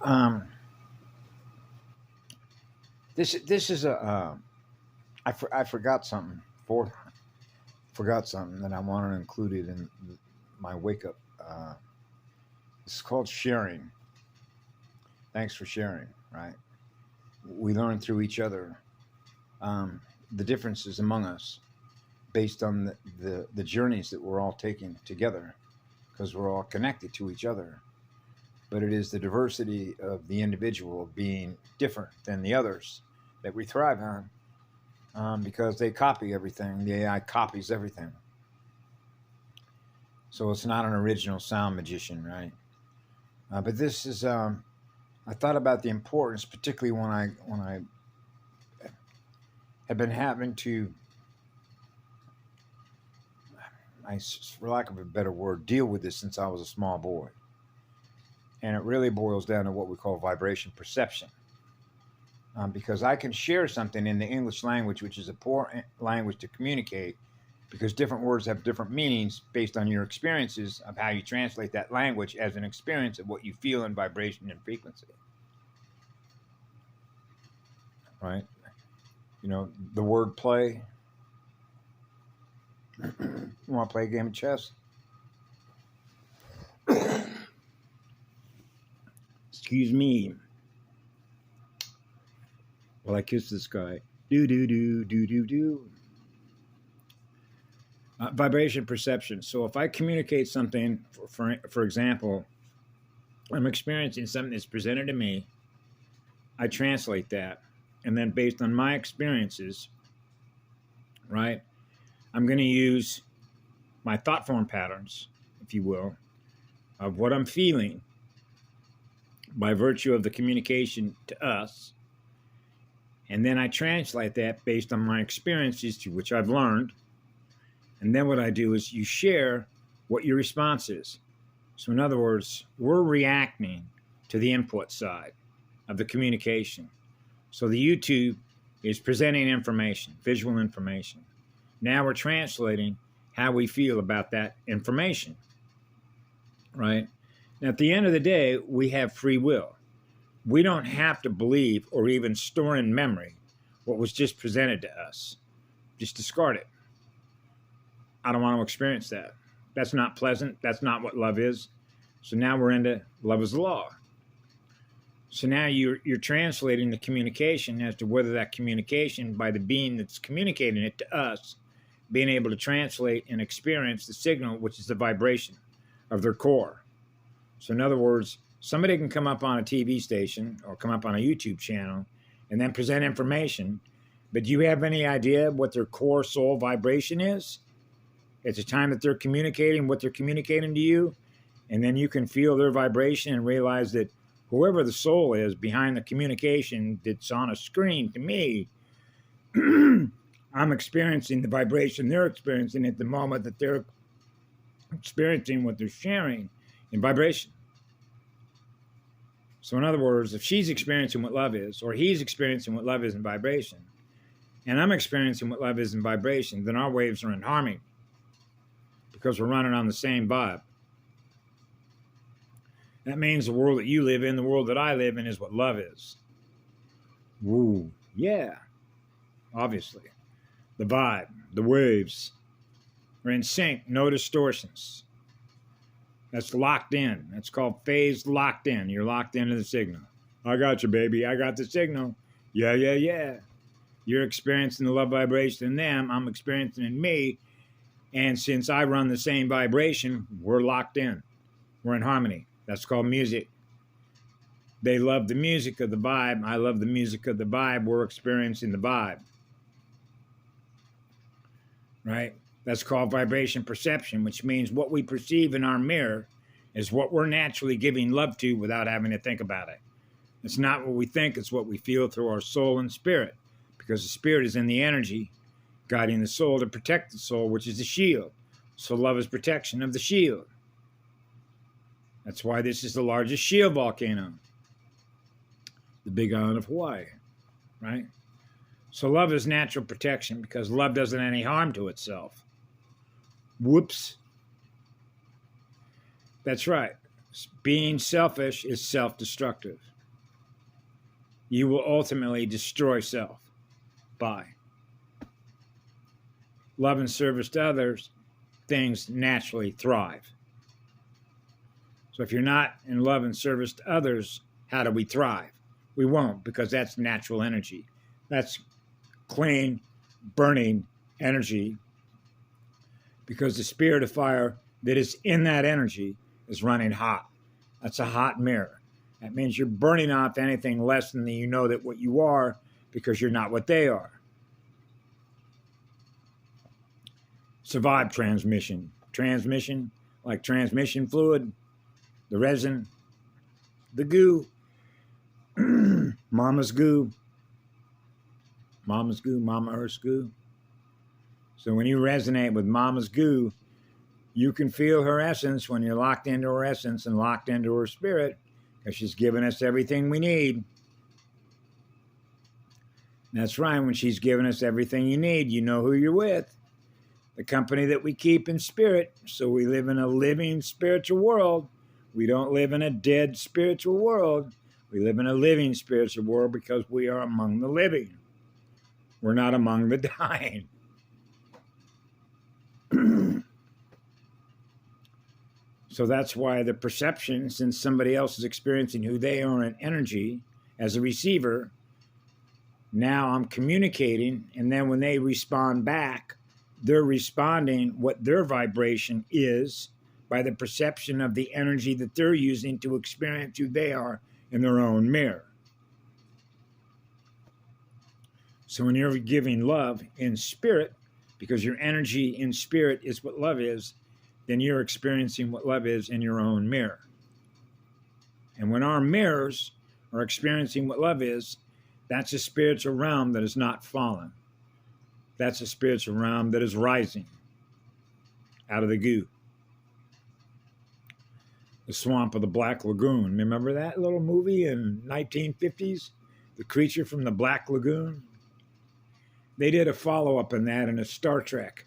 Um, this is I forgot something forgot something that I wanted to include it in my wake up. It's called sharing. Thanks for sharing. Right. We learn through each other the differences among us based on the journeys that we're all taking together because we're all connected to each other. But it is the diversity of the individual being different than the others that we thrive on because they copy everything. The AI copies everything. So it's not an original sound magician, right? But this is, I thought about the importance, particularly when I have been having to, for lack of a better word, deal with this since I was a small boy. And it really boils down to what we call vibration perception. Because I can share something in the English language, which is a poor language to communicate, because different words have different meanings based on your experiences of how you translate that language as an experience of what you feel in vibration and frequency. Right? You know, the word play. You want to play a game of chess? Excuse me. Well, I kiss this guy. Do, do, do, do, do, do. Vibration perception. So if I communicate something, for example, I'm experiencing something that's presented to me, I translate that. And then based on my experiences, right, I'm going to use my thought form patterns, if you will, of what I'm feeling by virtue of the communication to us. And then I translate that based on my experiences to which I've learned. And then what I do is you share what your response is. So in other words, we're reacting to the input side of the communication. So the YouTube is presenting information, visual information. Now we're translating how we feel about that information, right? Now, at the end of the day, we have free will. We don't have to believe or even store in memory what was just presented to us. Just discard it. I don't want to experience that. That's not pleasant. That's not what love is. So now we're into love is the law. So now you're translating the communication as to whether that communication by the being that's communicating it to us, being able to translate and experience the signal, which is the vibration of their core. So in other words, somebody can come up on a TV station or come up on a YouTube channel and then present information, but do you have any idea what their core soul vibration is? It's a time that they're communicating what they're communicating to you, and then you can feel their vibration and realize that whoever the soul is behind the communication that's on a screen to me, I'm experiencing the vibration they're experiencing at the moment that they're experiencing what they're sharing in vibration. So in other words, if she's experiencing what love is, or he's experiencing what love is in vibration, and I'm experiencing what love is in vibration, then our waves are in harmony because we're running on the same vibe. That means the world that you live in, the world that I live in, is what love is. Woo, yeah, obviously. The vibe, the waves are in sync, no distortions. That's locked in. That's called phase locked in. You're locked into the signal. I got you, baby. I got the signal. Yeah, yeah, yeah. You're experiencing the love vibration in them. I'm experiencing it in me. And since I run the same vibration, we're locked in. We're in harmony. That's called music. They love the music of the vibe. I love the music of the vibe. We're experiencing the vibe. Right? That's called vibration perception, which means what we perceive in our mirror is what we're naturally giving love to without having to think about it. It's not what we think, it's what we feel through our soul and spirit, because the spirit is in the energy, guiding the soul to protect the soul, which is the shield. So love is protection of the shield. That's why this is the largest shield volcano, the Big Island of Hawaii, right? So love is natural protection because love doesn't any harm to itself. Whoops. That's right. Being selfish is self-destructive. You will ultimately destroy self by love and service to others. Things naturally thrive. So if you're not in love and service to others, how do we thrive? We won't, because that's natural energy. That's clean, burning energy, because the spirit of fire that is in that energy is running hot. That's a hot mirror. That means you're burning off anything less than you know that what you are, because you're not what they are. Survive transmission. Transmission, like transmission fluid, the resin, the goo, mama's goo, Mama Earth's goo. So when you resonate with mama's goo, you can feel her essence when you're locked into her essence and locked into her spirit, because she's given us everything we need. That's right. When she's given us everything you need, you know who you're with. The company that we keep in spirit. So we live in a living spiritual world. We don't live in a dead spiritual world. We live in a living spiritual world because we are among the living. We're not among the dying. So that's why the perception, since somebody else is experiencing who they are in energy as a receiver, now I'm communicating, and then when they respond back, they're responding what their vibration is by the perception of the energy that they're using to experience who they are in their own mirror. So when you're giving love in spirit, because your energy in spirit is what love is, then you're experiencing what love is in your own mirror. And when our mirrors are experiencing what love is, that's a spiritual realm that is not fallen. That's a spiritual realm that is rising out of the goo. The swamp of the Black Lagoon. Remember that little movie in 1950s? The Creature from the Black Lagoon? They did a follow-up on that in a Star Trek.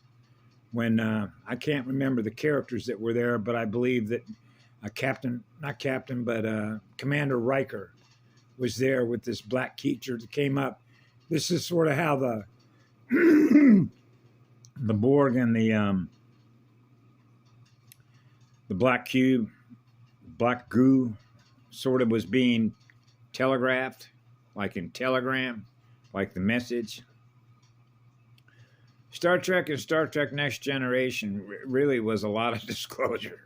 When I can't remember the characters that were there, but I believe that Commander Riker was there with this black creature that came up. This is sort of how the the Borg and the black cube, black goo, sort of was being telegraphed, like in telegram, like the message. Star Trek and Star Trek Next Generation really was a lot of disclosure.